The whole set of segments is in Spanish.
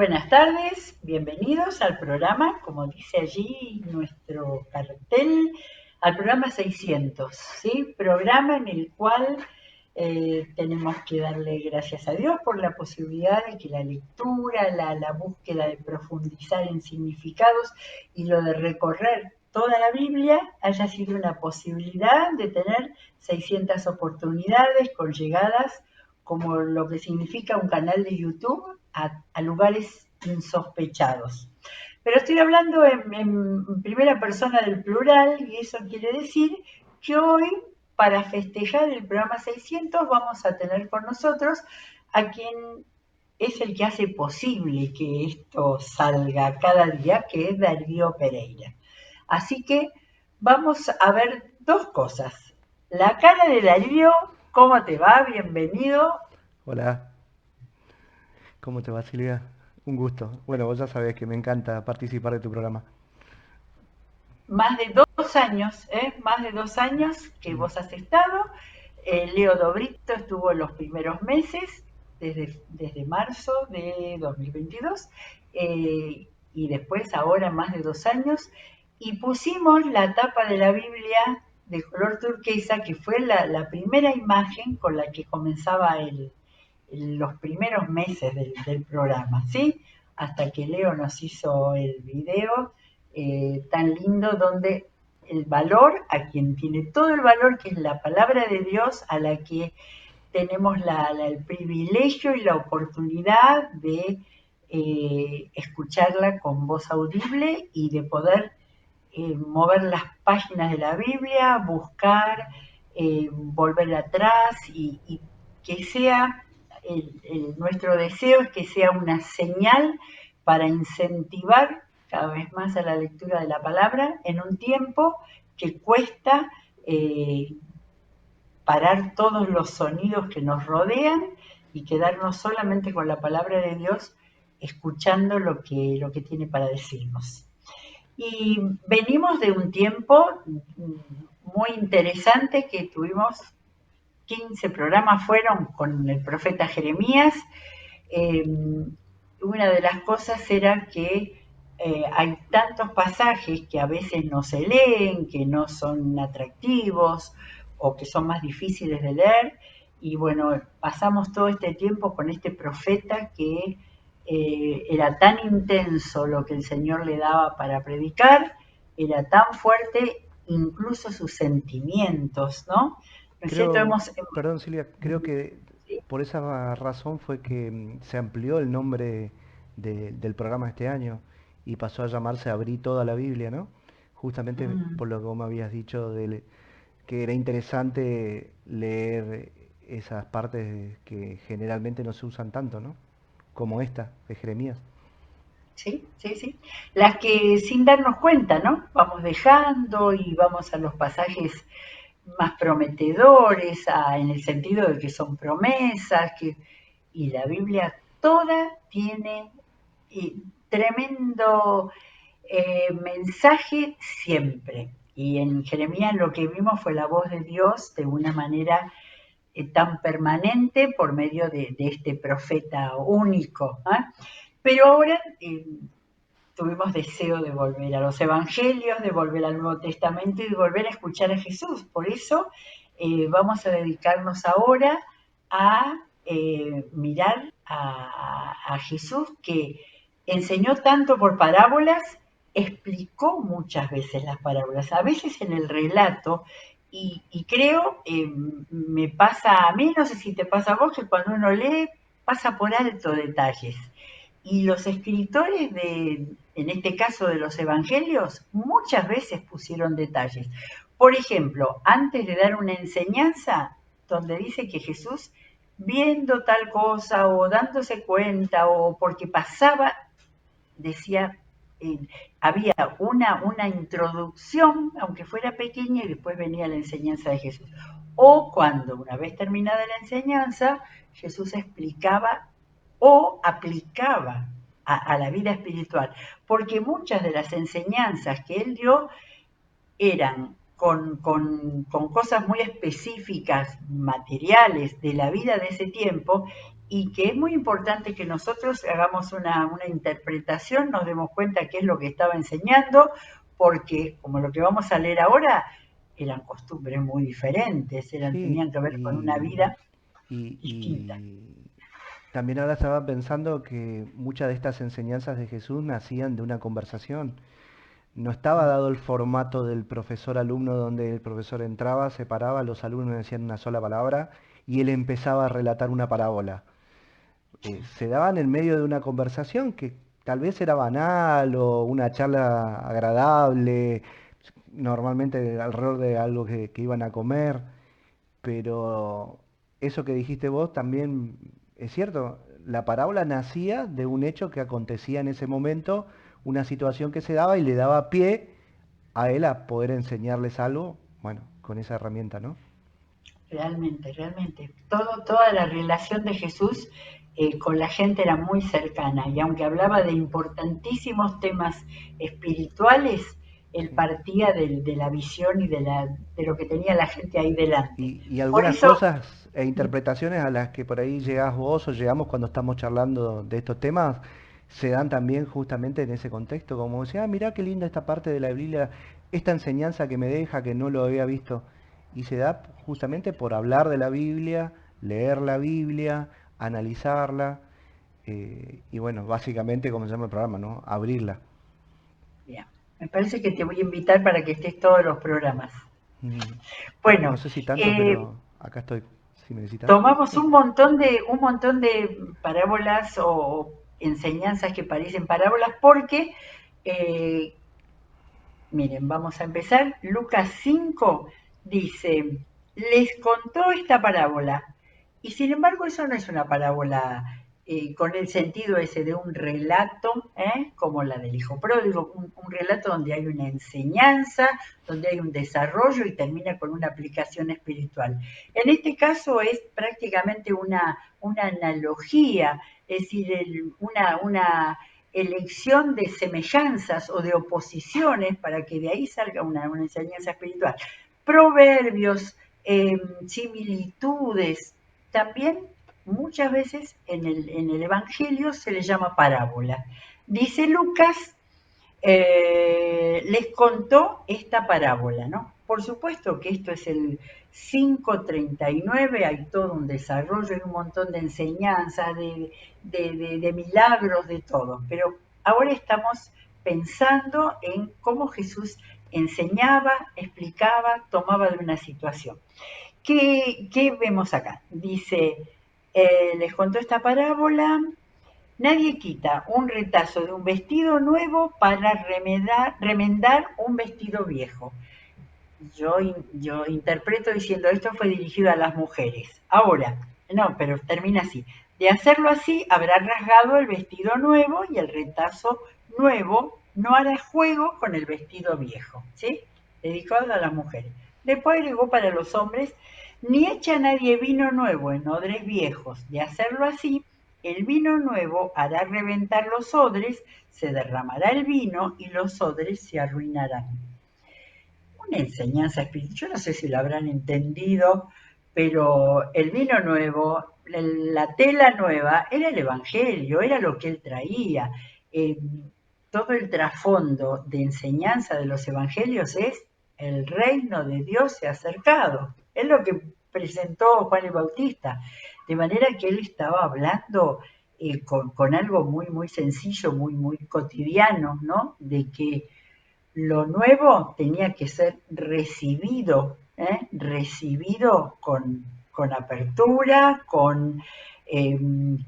Buenas tardes, bienvenidos al programa, como dice allí nuestro cartel, al programa 600, ¿sí? Programa en el cual tenemos que darle gracias a Dios por la posibilidad de que la lectura, la búsqueda de profundizar en significados y lo de recorrer toda la Biblia haya sido una posibilidad de tener 600 oportunidades con llegadas como lo que significa un canal de YouTube a lugares insospechados. Pero estoy hablando en primera persona del plural y eso quiere decir que hoy, para festejar el programa 600, vamos a tener con nosotros a quien es el que hace posible que esto salga cada día, que es Darío Pereira. Así que vamos a ver dos cosas. La cara de Darío, ¿cómo te va? Bienvenido. Hola, ¿cómo te va, Silvia? Un gusto. Bueno, vos ya sabés que me encanta participar de tu programa. Más de 2 años, más de 2 años que Mm. vos has estado. Leo Dobrito estuvo en los primeros meses, desde marzo de 2022, y después ahora más de 2 años, y pusimos la tapa de la Biblia de color turquesa, que fue la primera imagen con la que comenzaba los primeros meses del programa, ¿sí? Hasta que Leo nos hizo el video tan lindo donde el valor, a quien tiene todo el valor, que es la palabra de Dios, a la que tenemos el privilegio y la oportunidad de escucharla con voz audible y de poder mover las páginas de la Biblia, buscar, volver atrás y que sea, nuestro deseo es que sea una señal para incentivar cada vez más a la lectura de la palabra en un tiempo que cuesta eh, parar todos los sonidos que nos rodean y quedarnos solamente con la palabra de Dios escuchando lo que tiene para decirnos. Y venimos de un tiempo muy interesante que tuvimos 15 programas fueron con el profeta Jeremías. Eh, una de las cosas era que hay tantos pasajes que a veces no se leen, que no son atractivos o que son más difíciles de leer. Y bueno, pasamos todo este tiempo con este profeta que era tan intenso lo que el Señor le daba para predicar, era tan fuerte, incluso sus sentimientos, ¿no? ¿No es cierto? Creo, perdón, Silvia, creo que Sí. por esa razón fue que se amplió el nombre del programa este año y pasó a llamarse Abrí toda la Biblia, ¿no? Justamente Mm. por lo que vos me habías dicho que era interesante leer esas partes que generalmente no se usan tanto, ¿no? Como esta de Jeremías. Sí, sí, sí. Las que sin darnos cuenta, ¿no? Vamos dejando y vamos a los pasajes más prometedores, en el sentido de que son promesas, y la Biblia toda tiene eh, tremendo mensaje siempre. Y en Jeremías lo que vimos fue la voz de Dios de una manera tan permanente por medio de este profeta único. Pero ahora tuvimos deseo de volver a los evangelios, de volver al Nuevo Testamento y de volver a escuchar a Jesús. Por eso vamos a dedicarnos ahora a mirar a Jesús, que enseñó tanto por parábolas, explicó muchas veces las parábolas, a veces en el relato, y creo, me pasa a mí, no sé si te pasa a vos, que cuando uno lee pasa por alto detalles. Y los escritores en este caso de los evangelios, muchas veces pusieron detalles. Por ejemplo, antes de dar una enseñanza, donde dice que Jesús, viendo tal cosa o dándose cuenta o porque pasaba, decía, eh, había una introducción, aunque fuera pequeña, y después venía la enseñanza de Jesús. O cuando, una vez terminada la enseñanza, Jesús explicaba o aplicaba a la vida espiritual, porque muchas de las enseñanzas que él dio eran con cosas muy específicas, materiales de la vida de ese tiempo, y que es muy importante que nosotros hagamos una interpretación, nos demos cuenta qué es lo que estaba enseñando, porque como lo que vamos a leer ahora, eran costumbres muy diferentes, Sí, tenían que ver con una vida distinta. y también ahora estaba pensando que muchas de estas enseñanzas de Jesús nacían de una conversación. No estaba dado el formato del profesor-alumno donde el profesor entraba, se paraba, los alumnos decían una sola palabra y él empezaba a relatar una parábola. Se daban en medio de una conversación que tal vez era banal o una charla agradable, normalmente alrededor de algo que iban a comer, pero eso que dijiste vos también es cierto. La parábola nacía de un hecho que acontecía en ese momento, una situación que se daba y le daba pie a él a poder enseñarles algo, bueno, con esa herramienta, ¿no? Realmente, realmente. Toda la relación de Jesús con la gente era muy cercana y aunque hablaba de importantísimos temas espirituales, él Sí. partía de la visión y de lo que tenía la gente ahí delante. Y Por algunas eso, cosas e interpretaciones a las que por ahí llegás vos o llegamos cuando estamos charlando de estos temas, se dan también justamente en ese contexto, como decía, ah, mirá qué linda esta parte de la Biblia, esta enseñanza que me deja, que no lo había visto. Y se da justamente por hablar de la Biblia, leer la Biblia, analizarla, y bueno, básicamente como se llama el programa, ¿no? Abrirla. bien, me parece que te voy a invitar para que estés todos los programas. Mm. No Bueno, sé si tanto, eh, pero acá estoy, si me necesitas. tomamos un montón de parábolas o enseñanzas que parecen parábolas porque eh, miren, vamos a empezar. Lucas 5 dice, les contó esta parábola. Y sin embargo, eso no es una parábola con el sentido ese de un relato, como la del hijo pródigo, un relato donde hay una enseñanza, donde hay un desarrollo y termina con una aplicación espiritual. En este caso es prácticamente una analogía, es decir, una elección de semejanzas o de oposiciones para que de ahí salga una enseñanza espiritual. Proverbios, similitudes, también muchas veces en el Evangelio se le llama parábola. Dice Lucas les contó esta parábola, ¿no? Por supuesto que esto es el 539, hay todo un desarrollo, hay un montón de enseñanzas, de milagros, de todo, pero ahora estamos pensando en cómo Jesús enseñaba, explicaba, tomaba de una situación. ¿Qué vemos acá? Dice, les contó esta parábola. Nadie quita un retazo de un vestido nuevo para remendar un vestido viejo. Yo interpreto diciendo esto fue dirigido a las mujeres. Ahora, no, pero termina así. De hacerlo así, habrá rasgado el vestido nuevo y el retazo nuevo no hará juego con el vestido viejo. ¿Sí? Dedicado a las mujeres. Después agregó para los hombres, ni echa nadie vino nuevo en odres viejos. De hacerlo así, el vino nuevo hará reventar los odres, se derramará el vino y los odres se arruinarán. Una enseñanza espiritual, yo no sé si lo habrán entendido, pero el vino nuevo, la tela nueva, era el Evangelio, era lo que él traía. Eh, Todo el trasfondo de enseñanza de los Evangelios es el reino de Dios se ha acercado. Es lo que presentó Juan el Bautista. De manera que él estaba hablando con algo muy, muy sencillo, muy, muy cotidiano, ¿no? De que lo nuevo tenía que ser recibido con apertura, con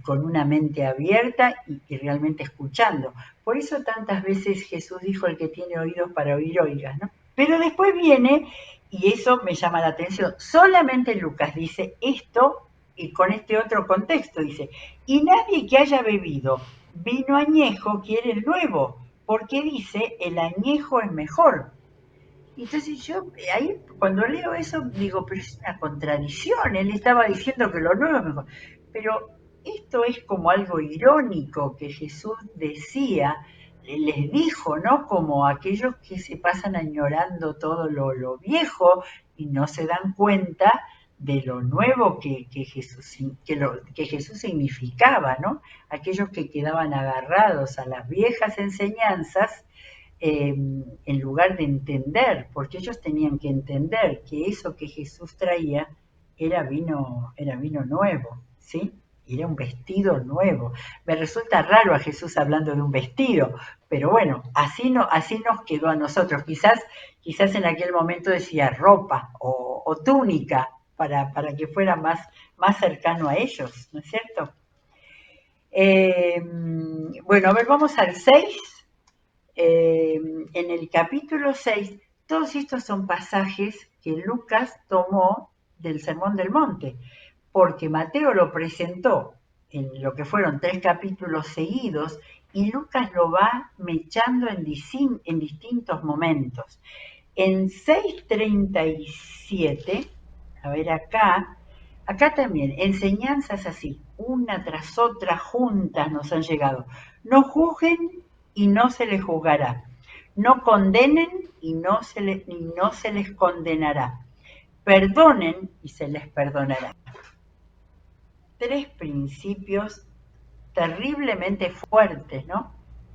una mente abierta y realmente escuchando. Por eso tantas veces Jesús dijo, el que tiene oídos para oír, oiga, ¿no? Pero después viene, y eso me llama la atención, solamente Lucas dice esto y con este otro contexto, dice, y nadie que haya bebido vino añejo quiere el nuevo, porque dice el añejo es mejor. Entonces yo ahí cuando leo eso digo, pero es una contradicción, él estaba diciendo que lo nuevo es mejor. Pero esto es como algo irónico que Jesús decía, les dijo, ¿no? Como aquellos que se pasan añorando todo lo viejo y no se dan cuenta de lo nuevo que Jesús significaba, ¿no? Aquellos que quedaban agarrados a las viejas enseñanzas en lugar de entender, porque ellos tenían que entender que eso que Jesús traía era vino nuevo, ¿sí? Era un vestido nuevo. Me resulta raro a Jesús hablando de un vestido, pero bueno, así, no, así nos quedó a nosotros. Quizás en aquel momento decía ropa o túnica para que fuera más cercano a ellos, ¿no es cierto? Bueno, a ver, vamos al 6. En el capítulo 6, todos estos son pasajes que Lucas tomó del Sermón del Monte, porque Mateo lo presentó en lo que fueron 3 capítulos seguidos y Lucas lo va mechando en distintos momentos. En 6:37, a ver acá también, enseñanzas así, una tras otra juntas nos han llegado. No juzguen y no se les juzgará. No condenen y no se les condenará. Perdonen y se les perdonará. 3 principios terriblemente fuertes, ¿no?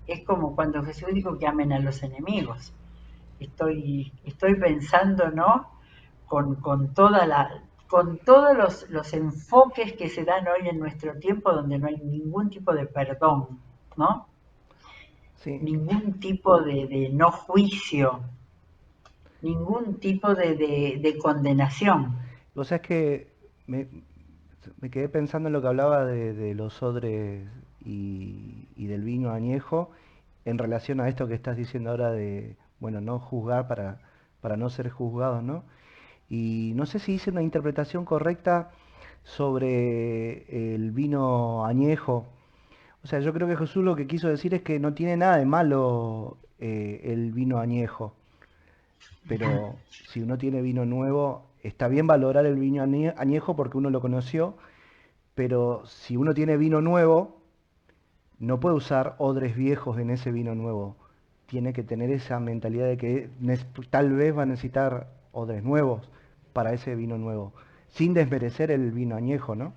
Es como cuando Jesús dijo que amen a los enemigos. Estoy pensando, ¿no? Con todos los enfoques que se dan hoy en nuestro tiempo donde no hay ningún tipo de perdón, ¿no? Sí, Ningún tipo de no juicio, ningún tipo de condenación. vos sabés que me, me quedé pensando en lo que hablaba de los odres y del vino añejo en relación a esto que estás diciendo ahora de, bueno, no juzgar para no ser juzgados, ¿no? Y no sé si hice una interpretación correcta sobre el vino añejo. O sea, yo creo que Jesús lo que quiso decir es que no tiene nada de malo el vino añejo, pero si uno tiene vino nuevo, está bien valorar el vino añejo porque uno lo conoció, pero si uno tiene vino nuevo, no puede usar odres viejos en ese vino nuevo. Tiene que tener esa mentalidad de que tal vez va a necesitar odres nuevos para ese vino nuevo, sin desmerecer el vino añejo, ¿no?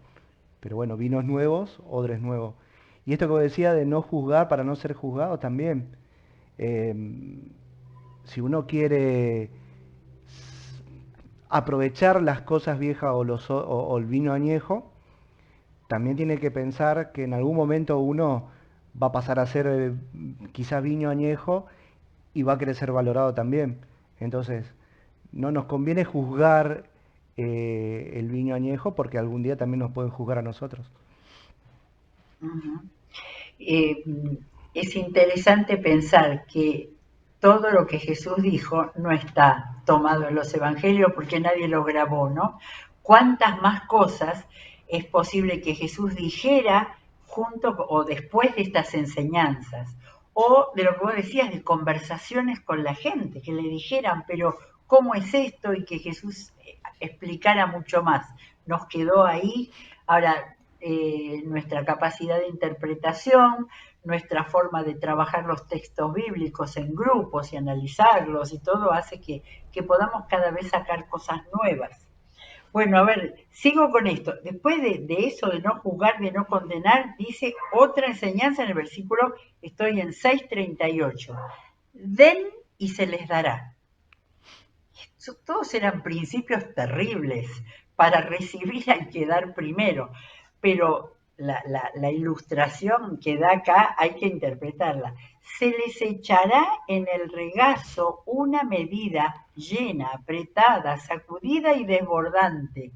Pero bueno, vinos nuevos, odres nuevos. Y esto que decía de no juzgar para no ser juzgado también. Eh, si uno quiere aprovechar las cosas viejas o el vino añejo, también tiene que pensar que en algún momento uno va a pasar a ser quizás vino añejo y va a querer ser valorado también. Entonces, no nos conviene juzgar el vino añejo porque algún día también nos pueden juzgar a nosotros. Uh-huh. Eh, es interesante pensar que todo lo que Jesús dijo no está tomado en los evangelios porque nadie lo grabó, ¿no? ¿Cuántas más cosas es posible que Jesús dijera junto o después de estas enseñanzas? O de lo que vos decías, de conversaciones con la gente, que le dijeran, pero ¿cómo es esto? Y que Jesús explicara mucho más. Nos quedó ahí. Ahora, nuestra capacidad de interpretación, nuestra forma de trabajar los textos bíblicos en grupos y analizarlos y todo hace que podamos cada vez sacar cosas nuevas. Bueno, a ver, sigo con esto. Después de eso de no juzgar, de no condenar, dice otra enseñanza en el versículo, estoy en 6:38. Den y se les dará. Todos eran principios terribles. Para recibir hay que dar primero, pero la ilustración que da acá hay que interpretarla. Se les echará en el regazo una medida llena, apretada, sacudida y desbordante,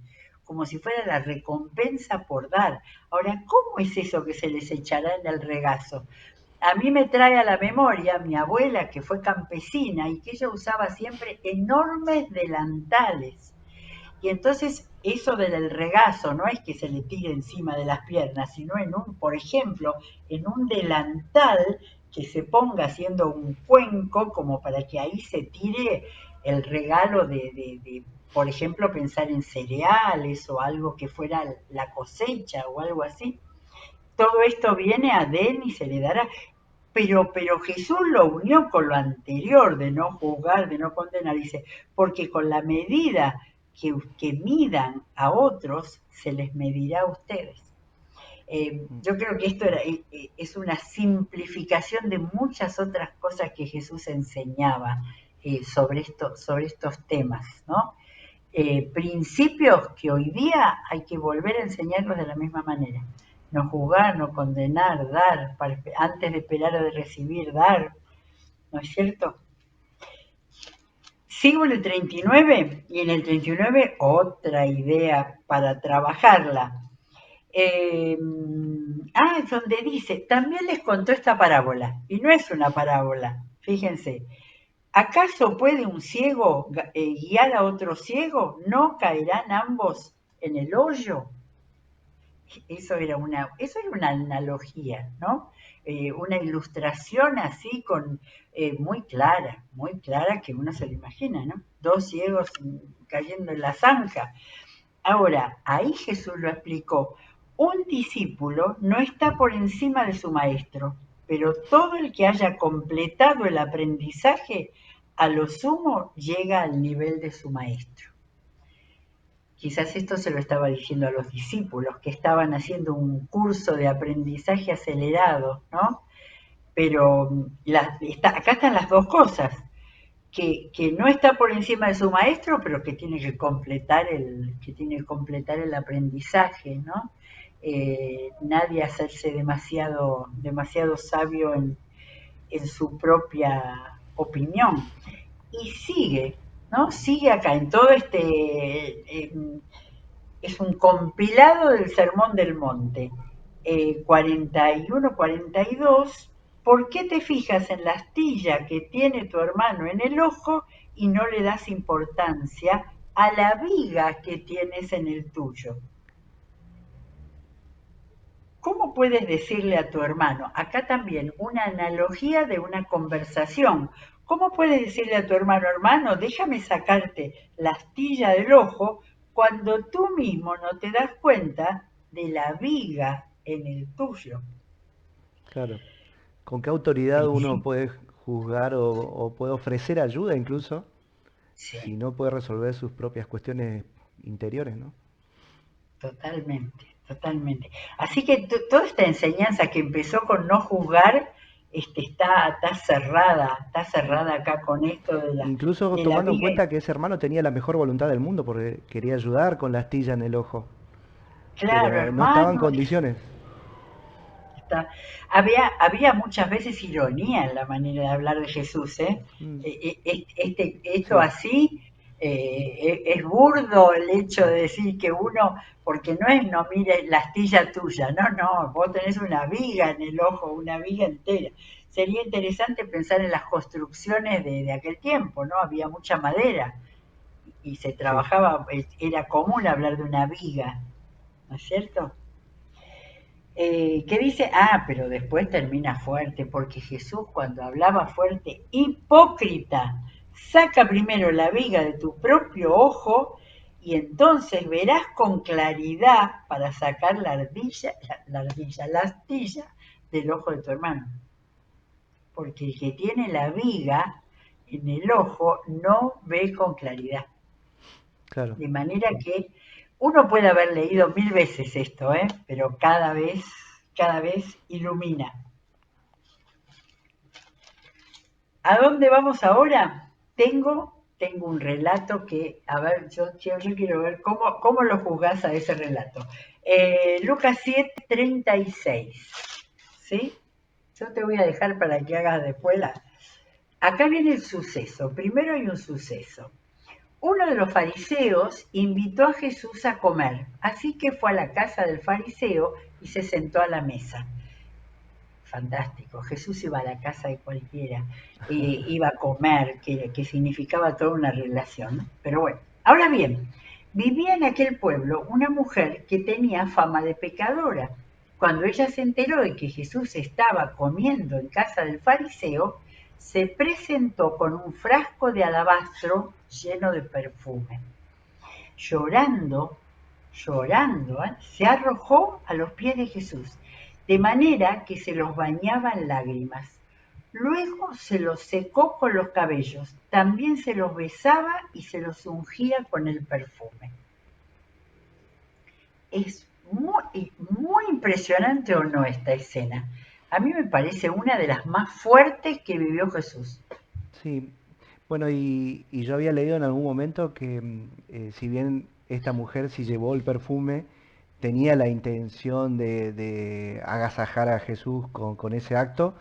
como si fuera la recompensa por dar. Ahora, ¿cómo es eso que se les echará en el regazo? A mí me trae a la memoria mi abuela que fue campesina y que ella usaba siempre enormes delantales. Y entonces eso del regazo no es que se le tire encima de las piernas, sino por ejemplo, en un delantal que se ponga haciendo un cuenco como para que ahí se tire el regalo por ejemplo, pensar en cereales o algo que fuera la cosecha o algo así. Todo esto viene a Den y se le dará. Pero Jesús lo unió con lo anterior de no juzgar, de no condenar, dice, porque con la medida que midan a otros, se les medirá a ustedes. Yo creo que esto es una simplificación de muchas otras cosas que Jesús enseñaba sobre estos temas, ¿no? Principios que hoy día hay que volver a enseñarlos de la misma manera. No juzgar, no condenar, dar, antes de esperar o de recibir, dar, ¿no es cierto? Sigo en el 39 y en el 39 otra idea para trabajarla. Es donde dice, también les contó esta parábola, y no es una parábola, fíjense. ¿Acaso puede un ciego guiar a otro ciego? ¿No caerán ambos en el hoyo? Eso era una analogía, ¿no? Una ilustración así muy clara que uno se lo imagina, ¿no? Dos ciegos cayendo en la zanja. Ahora, ahí Jesús lo explicó. Un discípulo no está por encima de su maestro, pero todo el que haya completado el aprendizaje, a lo sumo llega al nivel de su maestro. Quizás esto se lo estaba diciendo a los discípulos que estaban haciendo un curso de aprendizaje acelerado, ¿no? Pero acá están las dos cosas. Que no está por encima de su maestro, pero que tiene que completar el aprendizaje, ¿no? Nadie hacerse demasiado sabio en su propia opinión. Y sigue, ¿no? Sigue acá en todo es un compilado del Sermón del Monte. 41, 42, ¿por qué te fijas en la astilla que tiene tu hermano en el ojo y no le das importancia a la viga que tienes en el tuyo? ¿Cómo puedes decirle a tu hermano? Acá también una analogía de una conversación. ¿Cómo puedes decirle a tu hermano, hermano, déjame sacarte la astilla del ojo cuando tú mismo no te das cuenta de la viga en el tuyo? Claro. ¿Con qué autoridad uno Sí, puede juzgar o puede ofrecer ayuda incluso sí, si no puede resolver sus propias cuestiones interiores, ¿no? totalmente, totalmente. Así que toda esta enseñanza que empezó con no juzgar, está cerrada acá con esto Incluso de la tomando en viga. cuenta que ese hermano tenía la mejor voluntad del mundo porque quería ayudar con la astilla en el ojo, Claro, pero no estaba en hermano, condiciones. había muchas veces ironía en la manera de hablar de Jesús, ¿eh? Mm, Esto sí, así es burdo el hecho de decir que uno, porque no mire la astilla tuya, no, vos tenés una viga en el ojo, una viga entera. Sería interesante pensar en las construcciones de aquel tiempo, ¿no? Había mucha madera y se sí, trabajaba, era común hablar de una viga, ¿no es cierto? ¿Qué dice? Pero después termina fuerte, porque Jesús cuando hablaba fuerte, hipócrita, saca primero la viga de tu propio ojo y entonces verás con claridad para sacar la astilla del ojo de tu hermano. Porque el que tiene la viga en el ojo no ve con claridad. claro. De manera que uno puede haber leído 1000 veces esto, pero cada vez ilumina. ¿A dónde vamos ahora? Tengo un relato que, a ver, yo quiero ver cómo lo juzgás a ese relato. Lucas 7:36, ¿sí? Yo te voy a dejar para que hagas después la... Acá viene el suceso. Primero hay un suceso. Uno de los fariseos invitó a Jesús a comer, así que fue a la casa del fariseo y se sentó a la mesa. Fantástico, Jesús iba a la casa de cualquiera, iba a comer, que significaba toda una relación, ¿no? Pero bueno, ahora bien, vivía en aquel pueblo una mujer que tenía fama de pecadora. Cuando ella se enteró de que Jesús estaba comiendo en casa del fariseo, se presentó con un frasco de alabastro lleno de perfume. Llorando, llorando, se arrojó a los pies de Jesús, de manera que se los bañaba en lágrimas. Luego se los secó con los cabellos, también se los besaba y se los ungía con el perfume. Es muy impresionante o no esta escena. A mí me parece una de las más fuertes que vivió Jesús. Sí, bueno, y yo había leído en algún momento que si bien esta mujer si llevó el perfume, tenía la intención de agasajar a Jesús con ese acto,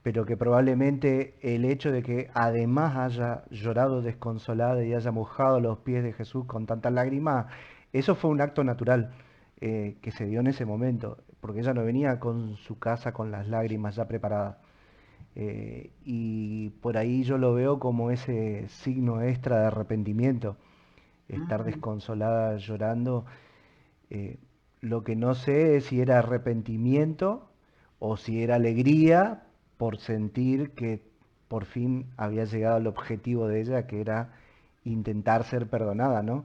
pero que probablemente el hecho de que además haya llorado desconsolada y haya mojado los pies de Jesús con tantas lágrimas, eso fue un acto natural que se dio en ese momento, porque ella no venía con su casa con las lágrimas ya preparadas. Y por ahí yo lo veo como ese signo extra de arrepentimiento, estar Mm, desconsolada llorando. eh, lo que no sé es si era arrepentimiento o si era alegría por sentir que por fin había llegado al objetivo de ella, que era intentar ser perdonada, ¿no?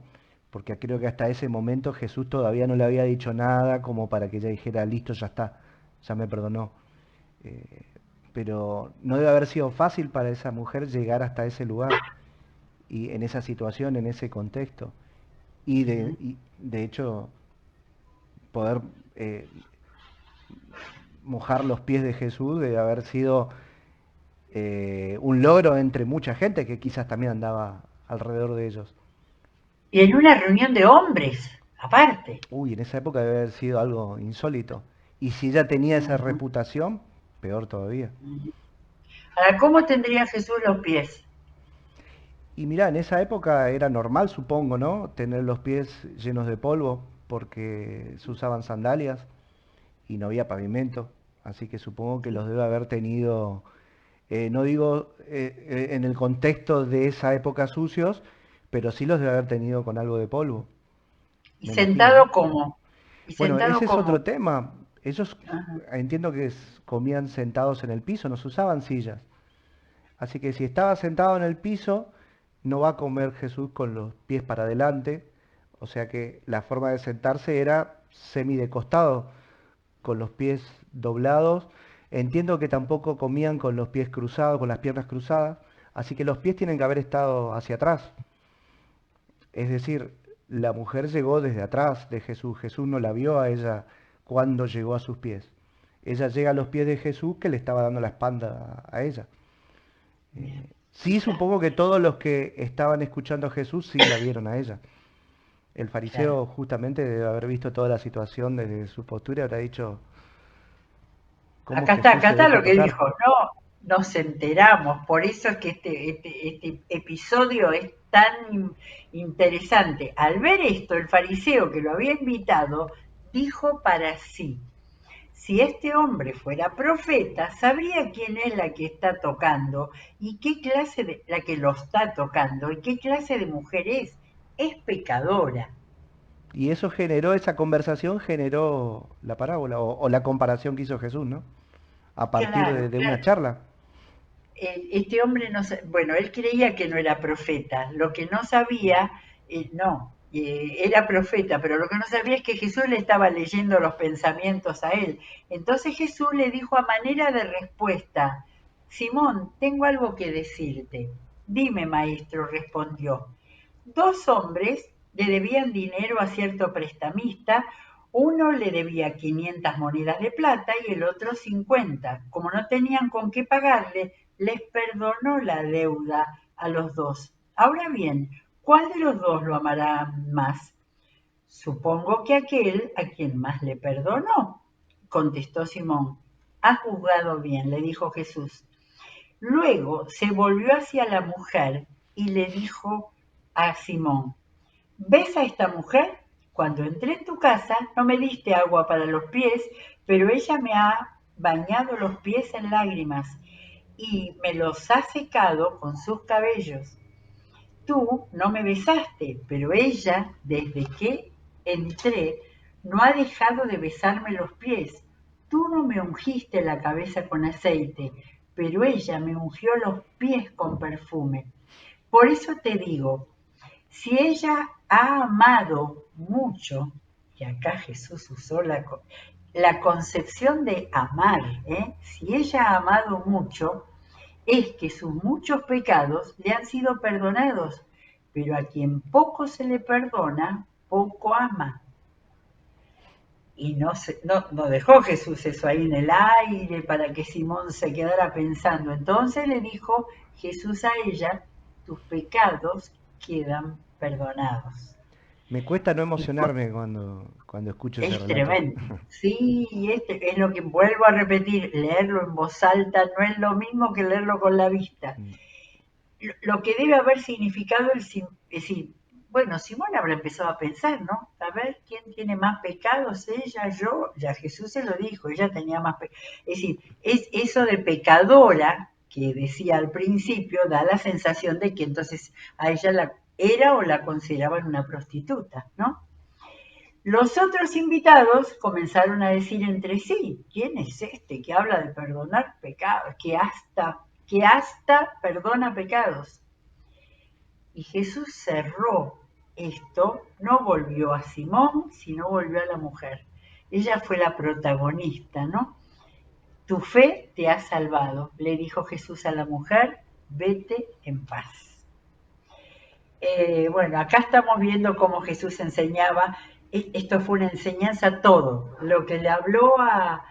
Porque creo que hasta ese momento Jesús todavía no le había dicho nada como para que ella dijera, listo, ya está, ya me perdonó. Eh, pero no debe haber sido fácil para esa mujer llegar hasta ese lugar y en esa situación, en ese contexto. ujú. Y de hecho, poder eh, mojar los pies de Jesús debe haber sido un logro entre mucha gente que quizás también andaba alrededor de ellos. Y en una reunión de hombres, aparte. Uy, en esa época debe haber sido algo insólito. Y si ella tenía esa Ujú, reputación, peor todavía. ujú. Ahora, ¿cómo tendría Jesús los pies? Y mira, en esa época era normal, supongo, ¿no? Tener los pies llenos de polvo, porque se usaban sandalias y no había pavimento. Así que supongo que Sí. los debe haber tenido, no digo en el contexto de esa época sucios, pero sí los debe haber tenido con algo de polvo, ¿Y me imagino, ¿no? sentado cómo? ¿Y Bueno, sentado ese es otro cómo? tema. Ellos Ajá. entiendo que comían sentados en el piso, no se usaban sillas. Así que si estaba sentado en el piso, no va a comer Jesús con los pies para adelante. O sea que la forma de sentarse era semi de costado, con los pies doblados. Entiendo que tampoco comían con los pies cruzados, con las piernas cruzadas. Así que los pies tienen que haber estado hacia atrás. Es decir, la mujer llegó desde atrás de Jesús. Jesús no la vio a ella cuando llegó a sus pies. Ella llega a los pies de Jesús que le estaba dando la espalda a ella. Bien. Sí, supongo que todos los que estaban escuchando a Jesús sí la vieron a ella. El Claro. fariseo justamente debe haber visto toda la situación desde su postura y habrá dicho, ¿cómo Jesús Acá se está deja lo que tocar? dijo, no nos enteramos, por eso es que este episodio es tan interesante. Al ver esto, el fariseo que lo había invitado dijo para sí, si este hombre fuera profeta, sabría quién es la que está tocando y qué clase de, la que lo está tocando y qué clase de mujer es pecadora. Y eso generó, esa conversación generó la parábola o la comparación que hizo Jesús, ¿no? A partir Claro, de una claro. charla. Este hombre no, bueno, él creía que no era profeta, lo que no sabía, no, era profeta, pero lo que no sabía es que Jesús le estaba leyendo los pensamientos a él. Entonces Jesús le dijo a manera de respuesta, Simón, tengo algo que decirte. Dime, maestro, respondió. Dos hombres le debían dinero a cierto prestamista, uno le debía 500 monedas de plata y el otro 50. Como no tenían con qué pagarle, les perdonó la deuda a los dos. Ahora bien, ¿cuál de los dos lo amará más? Supongo que aquel a quien más le perdonó, contestó Simón. Has juzgado bien, le dijo Jesús. Luego se volvió hacia la mujer y le dijo a Simón, ¿ves a esta mujer? Cuando entré en tu casa no me diste agua para los pies, pero ella me ha bañado los pies en lágrimas y me los ha secado con sus cabellos. Tú no me besaste, pero ella, desde que entré, no ha dejado de besarme los pies. Tú no me ungiste la cabeza con aceite, pero ella me ungió los pies con perfume. Por eso te digo, si ella ha amado mucho, y acá Jesús usó la concepción de amar, ¿eh? Si ella ha amado mucho, es que sus muchos pecados le han sido perdonados, pero a quien poco se le perdona, poco ama. Y no dejó Jesús eso ahí en el aire para que Simón se quedara pensando. Entonces le dijo Jesús a ella, tus pecados quedan perdonados. Me cuesta no Y emocionarme cuando escucho ese es relato. tremendo. Sí, este es lo que vuelvo a repetir, leerlo en voz alta no es lo mismo que leerlo con la vista. Mm, Lo que debe haber significado es decir, bueno, Simón habrá empezado a pensar, ¿no? A ver, ¿quién tiene más pecados? Ella, yo, ya Jesús se lo dijo, ella tenía más pecados. Es decir, es eso de pecadora que decía al principio, da la sensación de que entonces a ella la era o la consideraban una prostituta, ¿no? Los otros invitados comenzaron a decir entre sí, ¿quién es este que habla de perdonar pecados? Que hasta perdona pecados. Y Jesús cerró esto, no volvió a Simón, sino volvió a la mujer. Ella fue la protagonista, ¿no? Tu fe te ha salvado, le dijo Jesús a la mujer, vete en paz. Bueno, acá estamos viendo cómo Jesús enseñaba, esto fue una enseñanza todo, lo que le habló a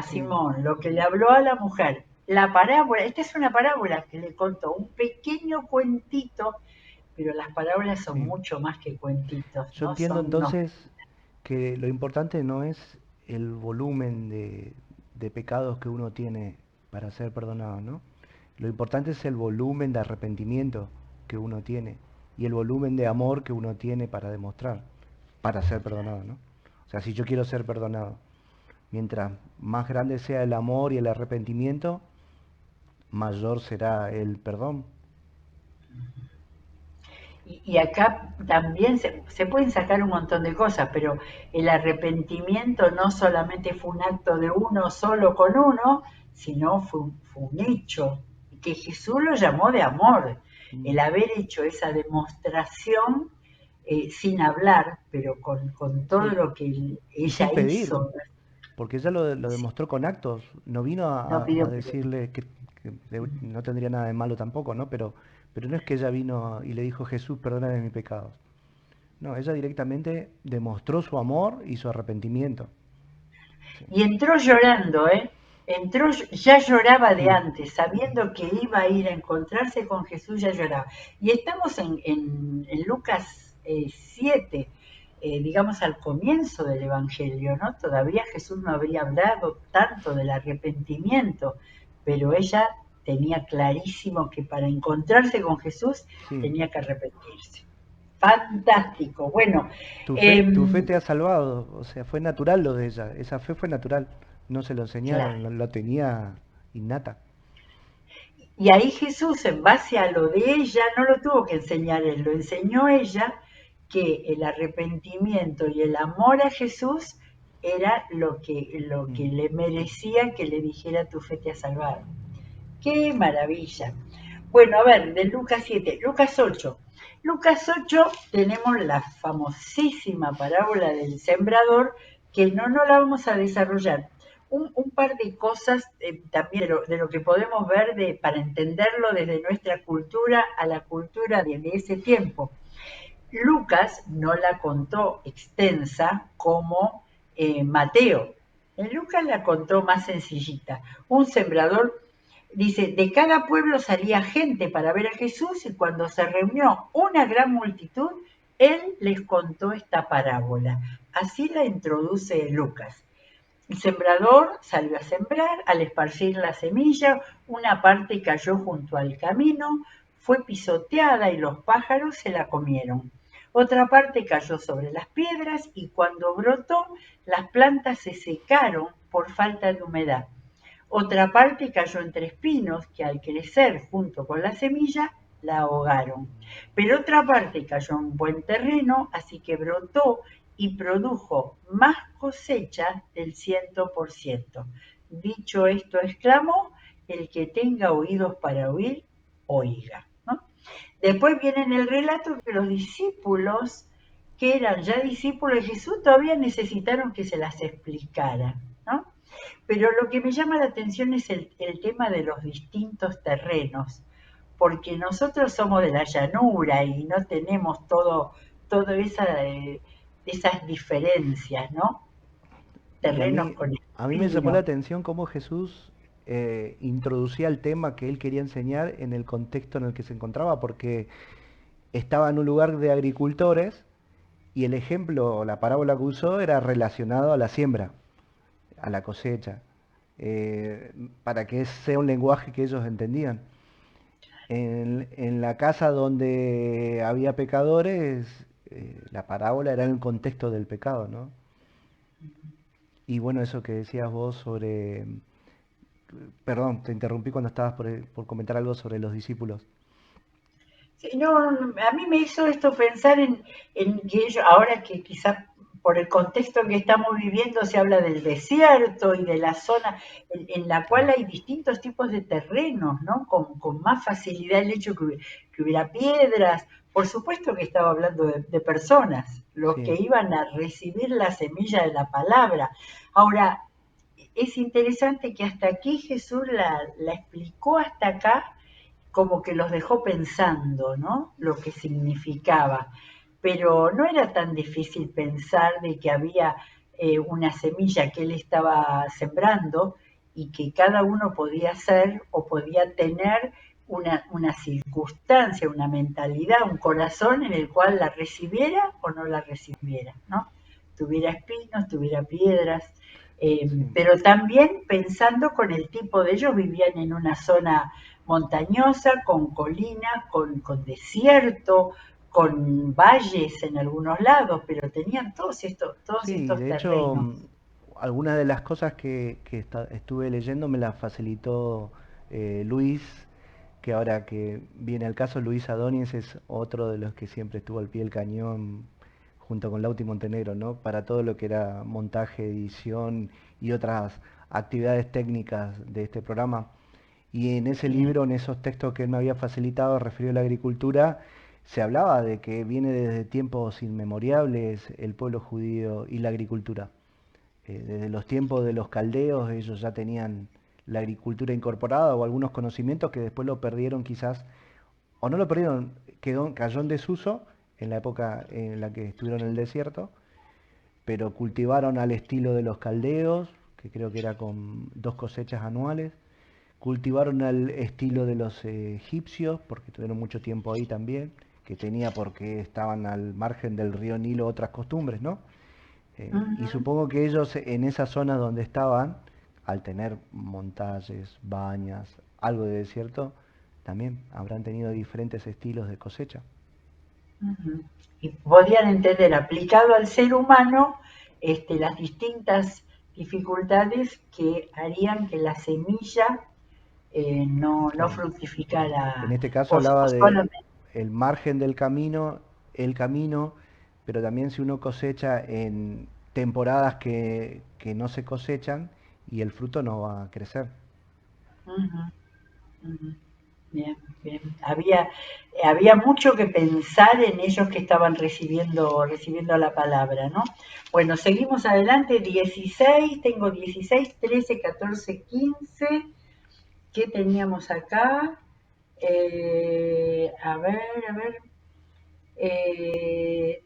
sí, Simón, lo que le habló a la mujer, la parábola, esta es una parábola que le contó, un pequeño cuentito, pero las parábolas son sí. mucho más que cuentitos, Yo ¿no? entiendo Son unos... entonces que lo importante no es el volumen de pecados que uno tiene para ser perdonado, ¿no? Lo importante es el volumen de arrepentimiento que uno tiene y el volumen de amor que uno tiene para demostrar, para ser perdonado, ¿no? O sea, si yo quiero ser perdonado, mientras más grande sea el amor y el arrepentimiento, mayor será el perdón. Y acá también se pueden sacar un montón de cosas, pero el arrepentimiento no solamente fue un acto de uno solo con uno, sino fue un hecho, que Jesús lo llamó de amor. Mm. El haber hecho esa demostración sin hablar, pero con todo Sí, lo que y sin ella pedir, hizo, porque ella lo sí, demostró con actos, no vino no a pidió perdón. decirle no tendría nada de malo tampoco, ¿no? Pero no es que ella vino y le dijo, Jesús, perdóname mis pecados. No, ella directamente demostró su amor y su arrepentimiento. Sí. Y entró llorando, ¿eh? Entró, ya lloraba de Mm, antes, sabiendo que iba a ir a encontrarse con Jesús, ya lloraba. Y estamos en Lucas 7, digamos al comienzo del Evangelio, ¿no? Todavía Jesús no habría hablado tanto del arrepentimiento, pero ella tenía clarísimo que para encontrarse con Jesús sí, tenía que arrepentirse. Fantástico. Bueno, tu fe te ha salvado, o sea, fue natural lo de ella, esa fe fue natural, no se lo claro. enseñaron, lo tenía innata. Y ahí Jesús, en base a lo de ella, no lo tuvo que enseñar él, lo enseñó ella, que el arrepentimiento y el amor a Jesús era lo que Mm. le merecía que le dijera tu fe te ha salvado. ¡Qué maravilla! Bueno, a ver, de Lucas 7, Lucas 8. Lucas 8 tenemos la famosísima parábola del sembrador, que no la vamos a desarrollar. Un par de cosas también de lo que podemos ver para entenderlo desde nuestra cultura a la cultura de ese tiempo. Lucas no la contó extensa como Mateo. En Lucas la contó más sencillita. Un sembrador dice, de cada pueblo salía gente para ver a Jesús y cuando se reunió una gran multitud, él les contó esta parábola. Así la introduce Lucas. El sembrador salió a sembrar, al esparcir la semilla, una parte cayó junto al camino, fue pisoteada y los pájaros se la comieron. Otra parte cayó sobre las piedras y cuando brotó, las plantas se secaron por falta de humedad. Otra parte cayó entre espinos que al crecer junto con la semilla la ahogaron. Pero otra parte cayó en buen terreno, así que brotó y produjo más cosecha del 100%. Dicho esto, exclamó, el que tenga oídos para oír, oiga. ¿No? Después viene en el relato que los discípulos, que eran ya discípulos de Jesús, todavía necesitaron que se las explicara. ¿No? Pero lo que me llama la atención es el tema de los distintos terrenos, porque nosotros somos de la llanura y no tenemos todo esas diferencias, ¿no? Y Terrenos con a mí me llamó la estilo. atención cómo Jesús introducía el tema que él quería enseñar en el contexto en el que se encontraba, porque estaba en un lugar de agricultores y el ejemplo, la parábola que usó era relacionado a la siembra, a la cosecha, para que sea un lenguaje que ellos entendían. En la casa donde había pecadores, la parábola era en el contexto del pecado, ¿no? Y bueno, eso que decías vos sobre... Perdón, te interrumpí cuando estabas por comentar algo sobre los discípulos. Sí, no, a mí me hizo esto pensar en que ellos, ahora que quizás por el contexto en que estamos viviendo se habla del desierto y de la zona en la cual hay distintos tipos de terrenos, ¿no? Con más facilidad el hecho que hubiera piedras. Por supuesto que estaba hablando de personas, los que Sí, iban a recibir la semilla de la palabra. Ahora, es interesante que hasta aquí Jesús la explicó hasta acá como que los dejó pensando, ¿no? Lo que significaba. Pero no era tan difícil pensar de que había una semilla que él estaba sembrando y que cada uno podía ser o podía tener una circunstancia, una mentalidad, un corazón en el cual la recibiera o no la recibiera, ¿no? Tuviera espinos, tuviera piedras, sí. pero también pensando con el tipo de ellos, vivían en una zona montañosa, con colinas, con desierto, con valles en algunos lados, pero tenían todos Sí, estos de hecho, terrenos. algunas de las cosas que estuve leyendo me las facilitó Luis, que ahora que viene al caso, Luis Adóñez es otro de los que siempre estuvo al pie del cañón junto con Lauti Montenegro, ¿no? Para todo lo que era montaje, edición y otras actividades técnicas de este programa. Y en ese Bien. libro, en esos textos que él me había facilitado referido a la agricultura, se hablaba de que viene desde tiempos inmemorables el pueblo judío y la agricultura. Desde los tiempos de los caldeos ellos ya tenían la agricultura incorporada o algunos conocimientos que después lo perdieron quizás, o no lo perdieron, cayó en desuso en la época en la que estuvieron en el desierto, pero cultivaron al estilo de los caldeos, que creo que era con 2 cosechas anuales. Cultivaron al estilo de los egipcios, porque tuvieron mucho tiempo ahí también, que tenía porque estaban al margen del río Nilo otras costumbres, ¿no? Y Ujú. supongo que ellos en esa zona donde estaban, al tener montañas, bañas, algo de desierto, también habrán tenido diferentes estilos de cosecha. Ujú. Y podían entender aplicado al ser humano las distintas dificultades que harían que la semilla no Claro. En fructificara este caso o hablaba de solamente. el margen del camino, el camino, pero también si uno cosecha en temporadas que no se cosechan y el fruto no va a crecer. Ujú, ujú. Bien, bien. Había mucho que pensar en ellos que estaban recibiendo la palabra, ¿no? Bueno, seguimos adelante. 16, tengo 16, 13, 14, 15. ¿Qué teníamos acá? A ver. eh,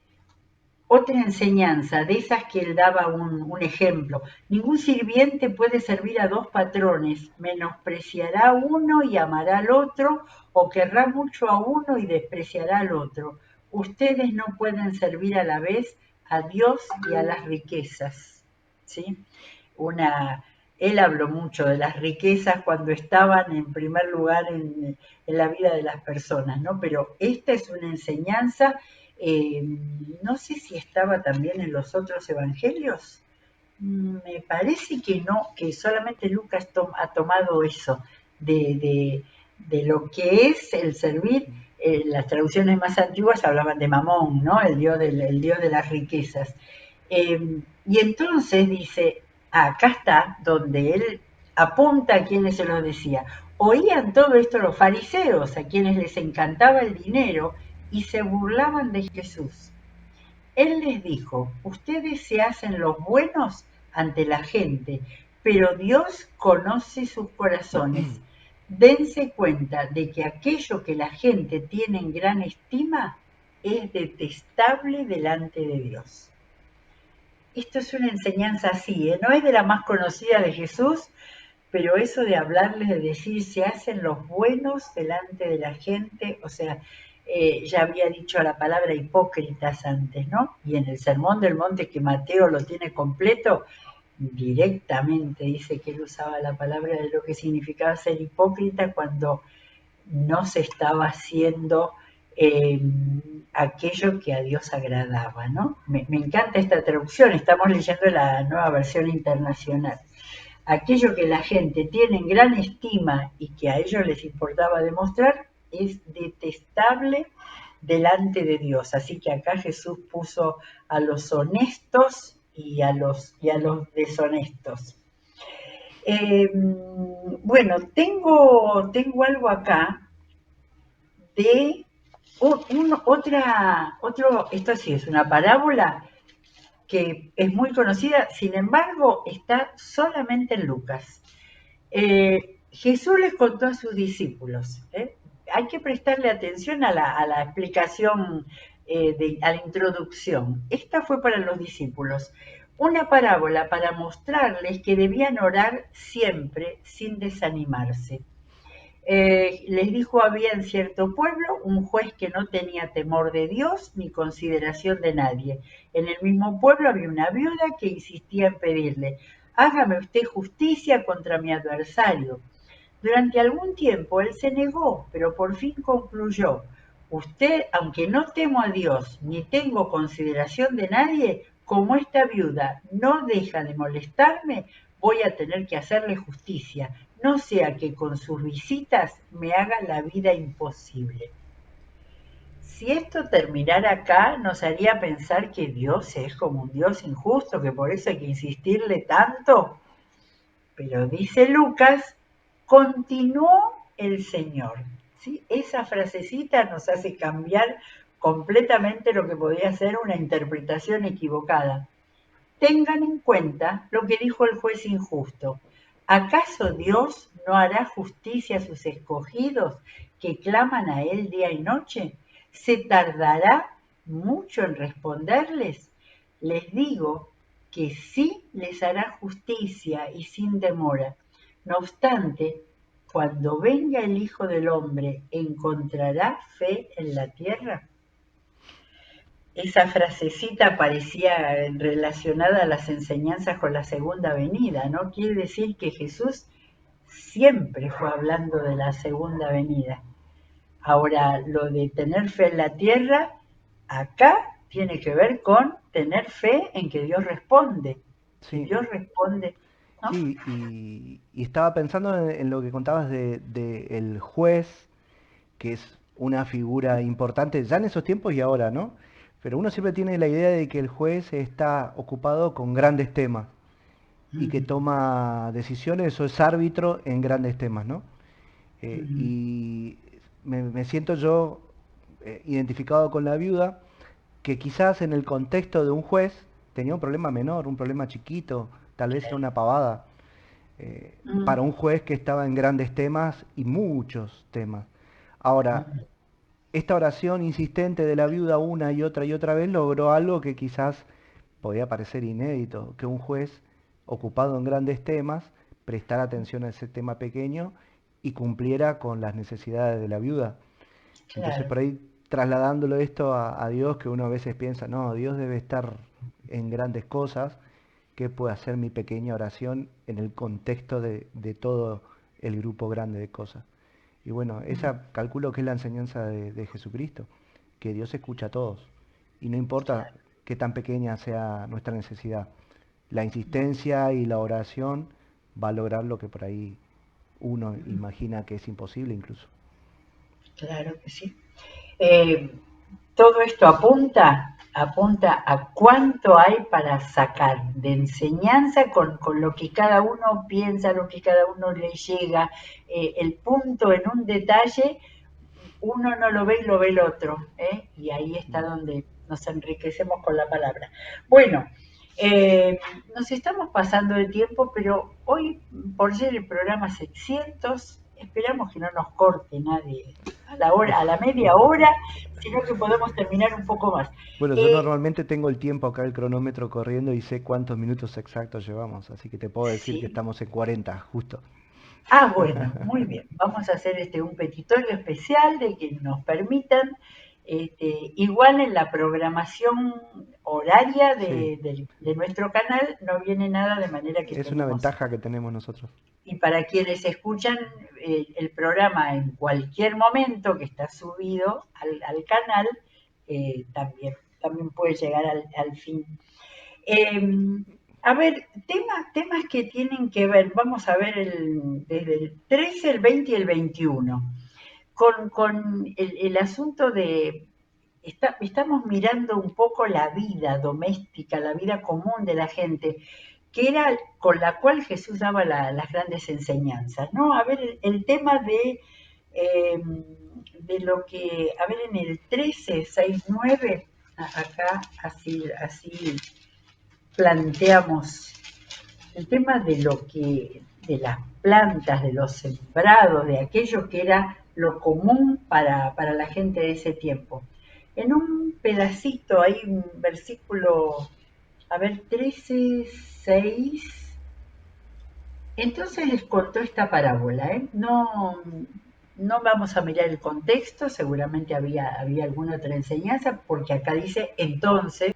Otra enseñanza, de esas que él daba un ejemplo. Ningún sirviente puede servir a dos patrones, menospreciará a uno y amará al otro, o querrá mucho a uno y despreciará al otro. Ustedes no pueden servir a la vez a Dios y a las riquezas. ¿Sí? Una, Él habló mucho de las riquezas cuando estaban en primer lugar en la vida de las personas, ¿no? Pero esta es una enseñanza, eh, no sé si estaba también en los otros evangelios. Me parece que no, que solamente Lucas ha tomado eso de lo que es el servir. Las traducciones más antiguas hablaban de Mamón, ¿no? El dios de las riquezas. Y entonces dice, acá está donde él apunta a quienes se lo decía. Oían todo esto los fariseos, a quienes les encantaba el dinero, y se burlaban de Jesús. Él les dijo, ustedes se hacen los buenos ante la gente, pero Dios conoce sus corazones. Dense cuenta de que aquello que la gente tiene en gran estima es detestable delante de Dios. Esto es una enseñanza así, no es de la más conocida de Jesús, pero eso de hablarles, de decir, se hacen los buenos delante de la gente, o sea, ya había dicho la palabra hipócritas antes, ¿no? Y en el Sermón del Monte, que Mateo lo tiene completo, directamente dice que él usaba la palabra de lo que significaba ser hipócrita cuando no se estaba haciendo eh, aquello que a Dios agradaba, ¿no? Me encanta esta traducción, estamos leyendo la nueva versión internacional. Aquello que la gente tiene en gran estima y que a ellos les importaba demostrar es detestable delante de Dios. Así que acá Jesús puso a los honestos y a los deshonestos. Bueno, tengo algo acá de esto sí es una parábola que es muy conocida, sin embargo está solamente en Lucas. Jesús les contó a sus discípulos, hay que prestarle atención a la explicación, a la introducción. Esta fue para los discípulos, una parábola para mostrarles que debían orar siempre sin desanimarse. Les dijo, había en cierto pueblo un juez que no tenía temor de Dios ni consideración de nadie. En el mismo pueblo había una viuda que insistía en pedirle, hágame usted justicia contra mi adversario. Durante algún tiempo él se negó, pero por fin concluyó, usted, aunque no temo a Dios ni tengo consideración de nadie, como esta viuda no deja de molestarme, voy a tener que hacerle justicia, no sea que con sus visitas me haga la vida imposible. Si esto terminara acá, nos haría pensar que Dios es como un Dios injusto, que por eso hay que insistirle tanto. Pero dice Lucas, continuó el Señor. ¿Sí? Esa frasecita nos hace cambiar completamente lo que podía ser una interpretación equivocada. Tengan en cuenta lo que dijo el juez injusto. ¿Acaso Dios no hará justicia a sus escogidos que claman a Él día y noche? ¿Se tardará mucho en responderles? Les digo que sí les hará justicia y sin demora. No obstante, cuando venga el Hijo del Hombre, ¿encontrará fe en la tierra? Esa frasecita parecía relacionada a las enseñanzas con la segunda venida, ¿no? Quiere decir que Jesús siempre fue hablando de la segunda venida. Ahora, lo de tener fe en la tierra, acá tiene que ver con tener fe en que Dios responde. Que Sí, Dios responde, ¿no? sí, y estaba pensando en lo que contabas de el juez, que es una figura importante ya en esos tiempos y ahora, ¿no? Pero uno siempre tiene la idea de que el juez está ocupado con grandes temas y que toma decisiones o es árbitro en grandes temas, ¿no? Y me siento yo identificado con la viuda, que quizás en el contexto de un juez tenía un problema menor, un problema chiquito, tal vez era una pavada, para un juez que estaba en grandes temas y muchos temas. Ahora, esta oración insistente de la viuda una y otra vez logró algo que quizás podía parecer inédito, que un juez ocupado en grandes temas prestara atención a ese tema pequeño y cumpliera con las necesidades de la viuda. Entonces Claro. por ahí trasladándolo esto a Dios, que uno a veces piensa, no, Dios debe estar en grandes cosas, ¿qué puede hacer mi pequeña oración en el contexto de todo el grupo grande de cosas? Y bueno, esa calculo que es la enseñanza de Jesucristo, que Dios escucha a todos. Y no importa qué tan pequeña sea nuestra necesidad, la insistencia y la oración va a lograr lo que por ahí uno imagina que es imposible incluso. Claro que sí. Eh, Todo esto apunta a cuánto hay para sacar de enseñanza con lo que cada uno piensa, lo que cada uno le llega, el punto en un detalle, uno no lo ve y lo ve el otro, ¿eh? Y ahí está donde nos enriquecemos con la palabra. Bueno, Eh, Nos estamos pasando de tiempo, pero hoy, por ser el programa 600, esperamos que no nos corte nadie a la hora, a la media hora, sino que podemos terminar un poco más. Bueno, yo Eh, normalmente tengo el tiempo acá, el cronómetro corriendo y sé cuántos minutos exactos llevamos, así que te puedo decir que sí. estamos en 40, justo. Bueno, muy bien. Vamos a hacer un petitorio especial de que nos permitan, igual en la programación horaria Sí, de nuestro canal, no viene nada de manera que es una tenemos. ventaja que tenemos nosotros. Y para quienes escuchan el programa en cualquier momento que está subido al canal, también puede llegar al fin. Eh, a ver, temas que tienen que ver, vamos a ver desde el 13, el 20 y el 21, con el asunto de, estamos mirando un poco la vida doméstica, la vida común de la gente, que era con la cual Jesús daba las grandes enseñanzas, ¿no? A ver, el tema de lo que, a ver, en el 13, 6, 9, acá así planteamos el tema de de las plantas, de los sembrados, de aquello que era lo común para la gente de ese tiempo. En un pedacito hay un versículo, a ver, 13 6. Entonces les contó esta parábola, ¿eh? No vamos a mirar el contexto, seguramente había alguna otra enseñanza, porque acá dice entonces,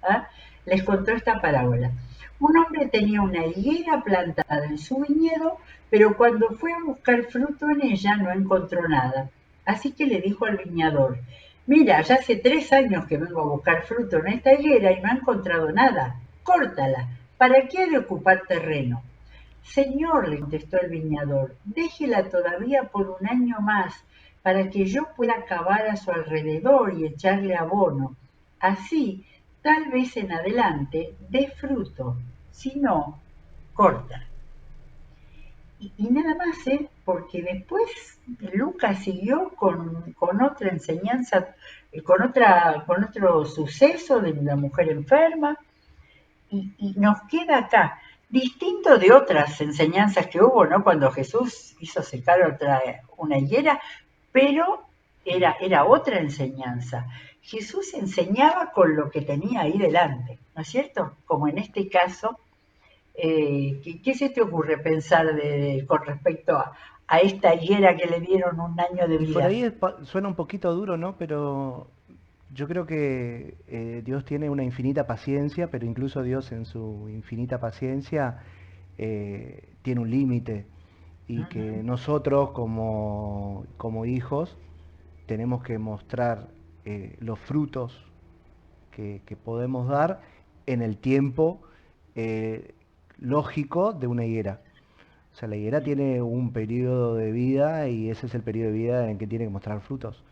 ¿ah? Les contó esta parábola. Un hombre tenía una higuera plantada en su viñedo, pero cuando fue a buscar fruto en ella no encontró nada. Así que le dijo al viñador, mira, ya hace 3 años que vengo a buscar fruto en esta higuera y no he encontrado nada. Córtala. ¿Para qué ha de ocupar terreno? Señor, le contestó el viñador, déjela todavía por un año más, para que yo pueda cavar a su alrededor y echarle abono. Así, tal vez en adelante dé fruto, si no, corta. Y nada más, ¿eh? Porque después Lucas siguió con otra enseñanza, con otro suceso de la mujer enferma, y nos queda acá, distinto de otras enseñanzas que hubo, ¿no? Cuando Jesús hizo secar una higuera, pero era otra enseñanza. Jesús enseñaba con lo que tenía ahí delante, ¿no es cierto? Como en este caso, ¿qué se te ocurre pensar con respecto a esta higuera que le dieron un año de Y por vida? ahí suena un poquito duro, ¿no? Pero yo creo que Dios tiene una infinita paciencia, pero incluso Dios en su infinita paciencia tiene un límite y que Ujú. nosotros como hijos tenemos que mostrar los frutos que podemos dar en el tiempo eh, lógico de una higuera. O sea, la higuera tiene un periodo de vida y ese es el periodo de vida en que tiene que mostrar frutos.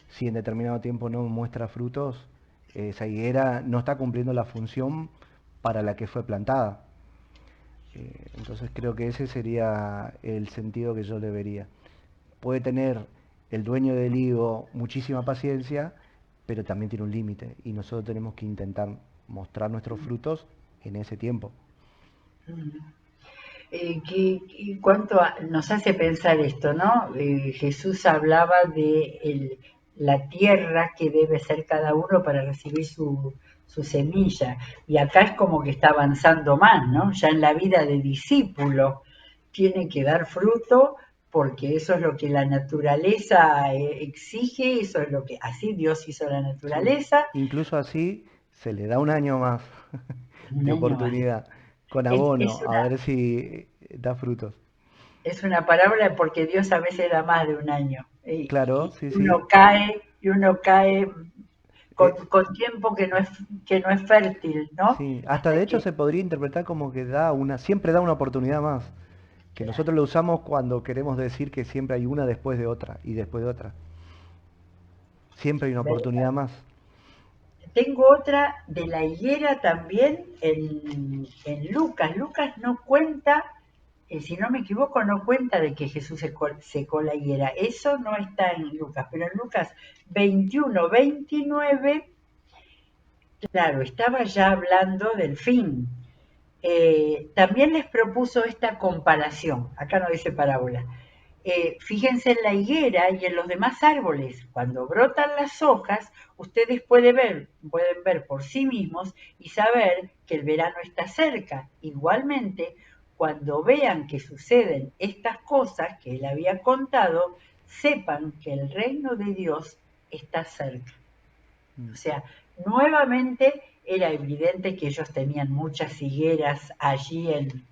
Si en determinado tiempo no muestra frutos, esa higuera no está cumpliendo la función para la que fue plantada. Entonces creo que ese sería el sentido que yo le vería. Puede tener el dueño del higo muchísima paciencia, pero también tiene un límite y nosotros tenemos que intentar mostrar nuestros frutos en ese tiempo. Nos hace pensar esto, ¿no? Jesús hablaba de la tierra que debe ser cada uno para recibir su semilla. Y acá es como que está avanzando más, ¿no? Ya en la vida de discípulo tiene que dar fruto porque eso es lo que la naturaleza exige, eso es lo que así Dios hizo la Sí, naturaleza. incluso así se le da un año más Un de año más. oportunidad con Es abono, a ver si da frutos. es una parábola porque Dios a veces da más de un año Claro, y sí, sí. uno cae Eh, con tiempo que no es fértil, ¿no? sí, hasta Hasta de hecho que se podría interpretar como que siempre da una oportunidad más, que claro. nosotros lo usamos cuando queremos decir que siempre hay una después de otra y después de otra. Siempre hay una oportunidad más. Tengo otra de la higuera también en Lucas. Lucas no cuenta, si no me equivoco, no cuenta de que Jesús secó la higuera. Eso no está en Lucas, pero en Lucas 21, 29 claro, estaba ya hablando del fin. También les propuso esta comparación, acá no dice parábola. Fíjense en la higuera y en los demás árboles, cuando brotan las hojas, ustedes pueden ver por sí mismos y saber que el verano está cerca. Igualmente, cuando vean que suceden estas cosas que él había contado, sepan que el reino de Dios está cerca. O Mm. sea, nuevamente era evidente que ellos tenían muchas higueras allí en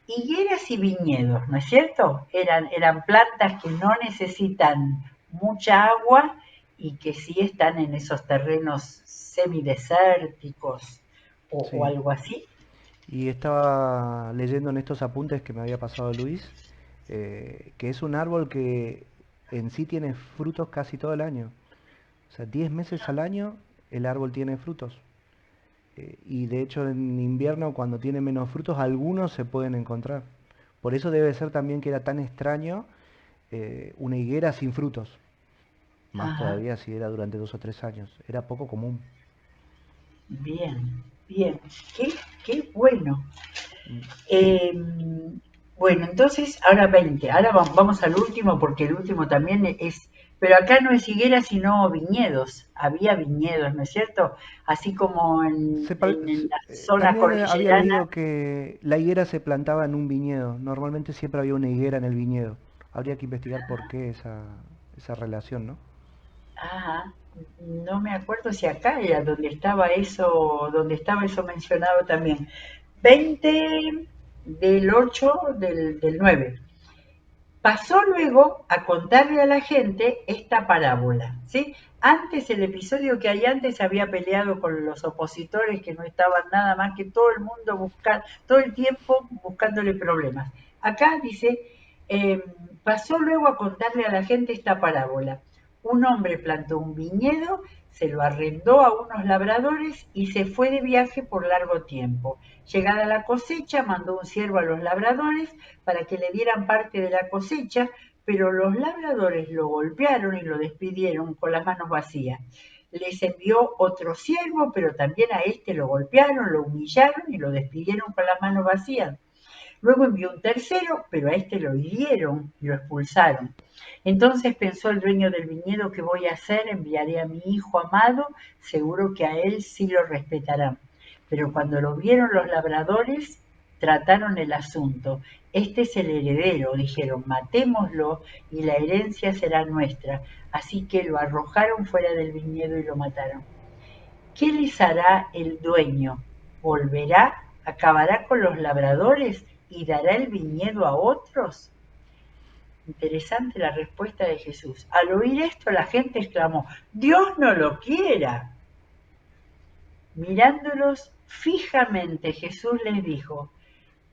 higueras y viñedos, ¿no es cierto? Eran plantas que no necesitan mucha agua y que sí están en esos terrenos semidesérticos o Sí. algo así. Y estaba leyendo en estos apuntes que me había pasado Luis, que es un árbol que en sí tiene frutos casi todo el año. O sea, 10 meses al año el árbol tiene frutos. Y de hecho en invierno cuando tiene menos frutos algunos se pueden encontrar. Por eso debe ser también que era tan extraño una higuera sin frutos. Más Ajá, todavía si era durante 2 o 3 años. Era poco común. bien, bien. Qué, qué bueno. Mm. Eh, bueno, entonces, ahora 20. Ahora vamos al último, porque el último también es, pero acá no es higuera, sino viñedos. Había viñedos, ¿no es cierto? Así como en la zona También había cordillerana. leído que la higuera se plantaba en un viñedo. Normalmente siempre había una higuera en el viñedo. Habría que investigar por qué esa relación, ¿no? Ah, no me acuerdo si acá era donde estaba eso mencionado también. 20 del 8 del 9. Pasó luego a contarle a la gente esta parábola, ¿sí? Antes, el episodio que hay antes, había peleado con los opositores que no estaban nada más que todo el mundo todo el tiempo buscándole problemas. Acá dice, pasó luego a contarle a la gente esta parábola. Un hombre plantó un viñedo, se lo arrendó a unos labradores y se fue de viaje por largo tiempo. Llegada la cosecha, mandó un siervo a los labradores para que le dieran parte de la cosecha, pero los labradores lo golpearon y lo despidieron con las manos vacías. Les envió otro siervo, pero también a este lo golpearon, lo humillaron y lo despidieron con las manos vacías. Luego envió un tercero, pero a este lo hirieron y lo expulsaron. Entonces pensó el dueño del viñedo: ¿qué voy a hacer? Enviaré a mi hijo amado, seguro que a él sí lo respetarán. Pero cuando lo vieron los labradores, trataron el asunto. Este es el heredero, dijeron, matémoslo y la herencia será nuestra. Así que lo arrojaron fuera del viñedo y lo mataron. ¿Qué les hará el dueño? ¿Volverá? ¿Acabará con los labradores y dará el viñedo a otros? Interesante la respuesta de Jesús. Al oír esto, la gente exclamó: Dios no lo quiera. Mirándolos fijamente, Jesús les dijo: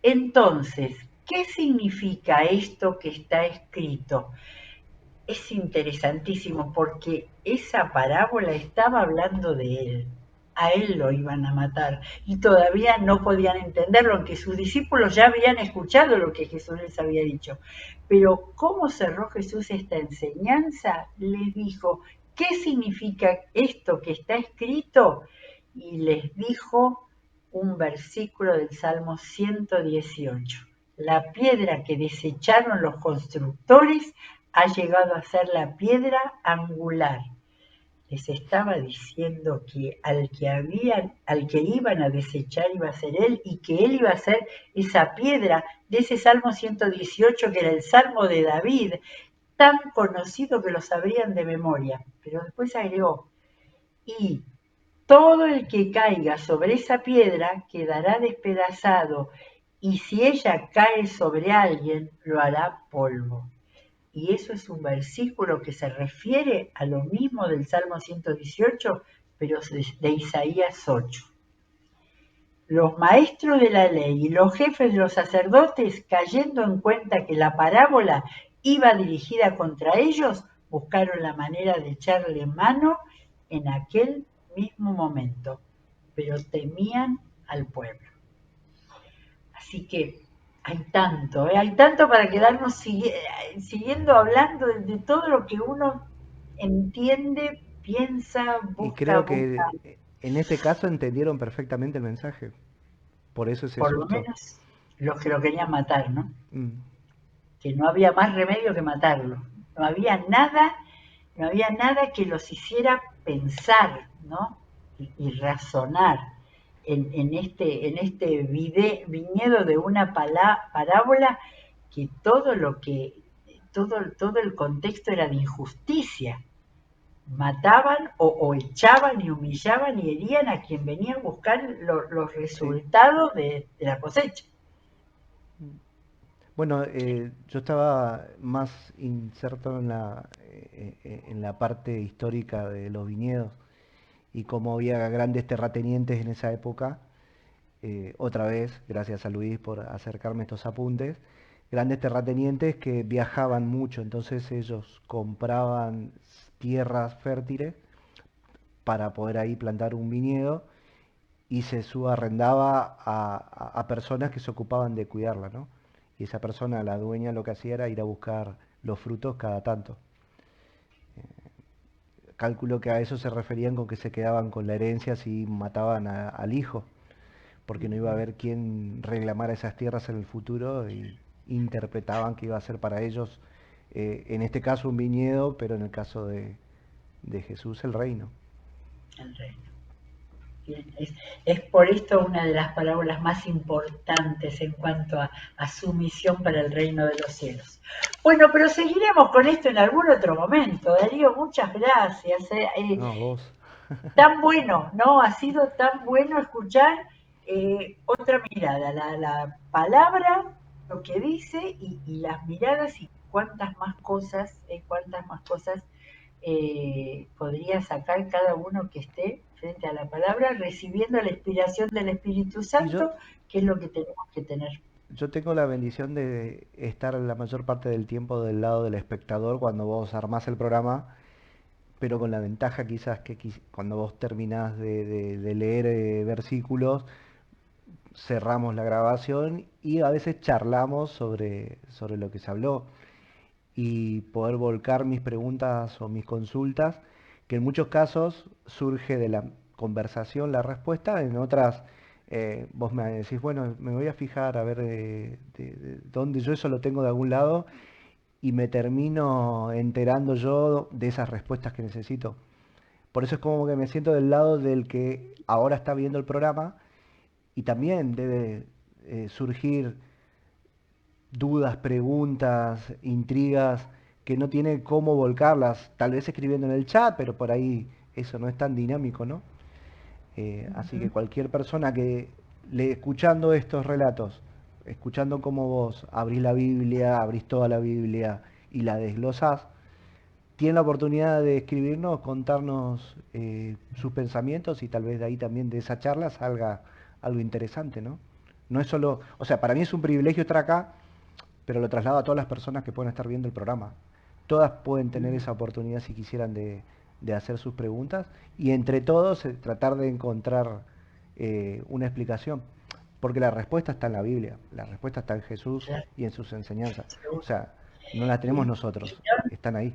entonces, ¿qué significa esto que está escrito? Es interesantísimo porque esa parábola estaba hablando de él. A él lo iban a matar y todavía no podían entenderlo, aunque sus discípulos ya habían escuchado lo que Jesús les había dicho. Pero ¿cómo cerró Jesús esta enseñanza? Les dijo: ¿qué significa esto que está escrito? Y les dijo un versículo del Salmo 118. La piedra que desecharon los constructores ha llegado a ser la piedra angular. Les estaba diciendo que al que iban a desechar iba a ser él, y que él iba a ser esa piedra de ese Salmo 118, que era el Salmo de David, tan conocido que lo sabrían de memoria. Pero después agregó: y todo el que caiga sobre esa piedra quedará despedazado, y si ella cae sobre alguien, lo hará polvo. Y eso es un versículo que se refiere a lo mismo del Salmo 118, pero de Isaías 8. Los maestros de la ley y los jefes de los sacerdotes, cayendo en cuenta que la parábola iba dirigida contra ellos, buscaron la manera de echarle mano en aquel mismo momento, pero temían al pueblo. Así que hay tanto para quedarnos siguiendo hablando de todo lo que uno entiende piensa, Y busca, creo busca, que en este caso entendieron perfectamente el mensaje. Por eso ese por lo susto. menos los que lo querían matar, ¿no? Mm, Que no había más remedio que matarlo. No había nada, no había nada que los hiciera pensar, ¿no? Y razonar en este viñedo de una parábola que todo el contexto era de injusticia. Mataban o echaban y humillaban y herían a quien venía a buscar los sí. resultados de la cosecha. Bueno, yo estaba más inserto en la parte histórica de los viñedos y cómo había grandes terratenientes en esa época. Otra vez, gracias a Luis por acercarme estos apuntes, grandes terratenientes que viajaban mucho, entonces ellos compraban tierras fértiles para poder ahí plantar un viñedo y se subarrendaba a personas que se ocupaban de cuidarla, ¿no? Y esa persona, la dueña, lo que hacía era ir a buscar los frutos cada tanto. Cálculo que a eso se referían con que se quedaban con la herencia si mataban al hijo, porque no iba a haber quien reclamara esas tierras en el futuro y interpretaban que iba a ser para ellos, en este caso un viñedo, pero en el caso de Jesús el reino. El reino. Es por esto una de las parábolas más importantes en cuanto a su misión para el reino de los cielos. Bueno, pero seguiremos con esto en algún otro momento. Darío, muchas gracias. No, vos. Tan bueno, ¿no? Ha sido tan bueno escuchar otra mirada, la palabra, lo que dice y las miradas y cuántas más cosas podría sacar cada uno que esté frente a la palabra, recibiendo la inspiración del Espíritu Y yo, Santo, que es lo que tenemos que tener. yo tengo la bendición de estar la mayor parte del tiempo del lado del espectador cuando vos armás el programa, pero con la ventaja quizás que cuando vos terminás de leer versículos, cerramos la grabación y a veces charlamos sobre lo que se habló y poder volcar mis preguntas o mis consultas, que en muchos casos surge de la conversación la respuesta, en otras vos me decís, bueno, me voy a fijar a ver de dónde yo eso lo tengo de algún lado y me termino enterando yo de esas respuestas que necesito. Por eso es como que me siento del lado del que ahora está viendo el programa y también debe surgir dudas, preguntas, intrigas que no tiene cómo volcarlas, tal vez escribiendo en el chat, pero por ahí eso no es tan dinámico, ¿no? Así que cualquier persona que escuchando estos relatos, escuchando cómo vos abrís la Biblia, abrís toda la Biblia y la desglosás, tiene la oportunidad de escribirnos, contarnos sus pensamientos y tal vez de ahí también de esa charla salga algo interesante, ¿no? No es solo, o sea, para mí es un privilegio estar acá, pero lo traslado a todas las personas que pueden estar viendo el programa. Todas pueden tener esa oportunidad si quisieran de hacer sus preguntas y entre todos tratar de encontrar una explicación. Porque la respuesta está en la Biblia, la respuesta está en Jesús Claro, y en sus enseñanzas. O seguro. sea, no la tenemos Y nosotros, están ahí.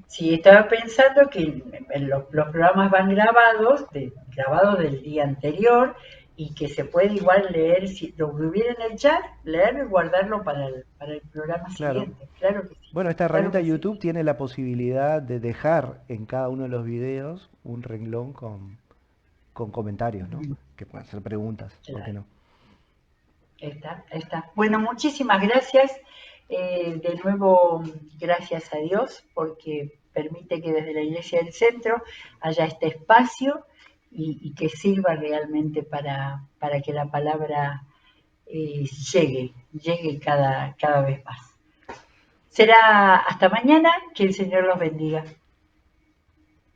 sí, estaba pensando que los programas van grabados del día anterior y que se puede igual leer, si lo que hubiera en el chat, leerlo y guardarlo para el programa Claro. siguiente. Claro que sí, Bueno, esta claro herramienta que de sí. YouTube tiene la posibilidad de dejar en cada uno de los videos un renglón con comentarios, ¿no? Que pueden ser preguntas, ¿por qué Claro, no? está, está. Bueno, muchísimas gracias. De nuevo, gracias a Dios porque permite que desde la Iglesia del Centro haya este espacio y que sirva realmente para que la palabra llegue cada vez más. Será hasta mañana, que el Señor los bendiga.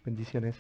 Bendiciones.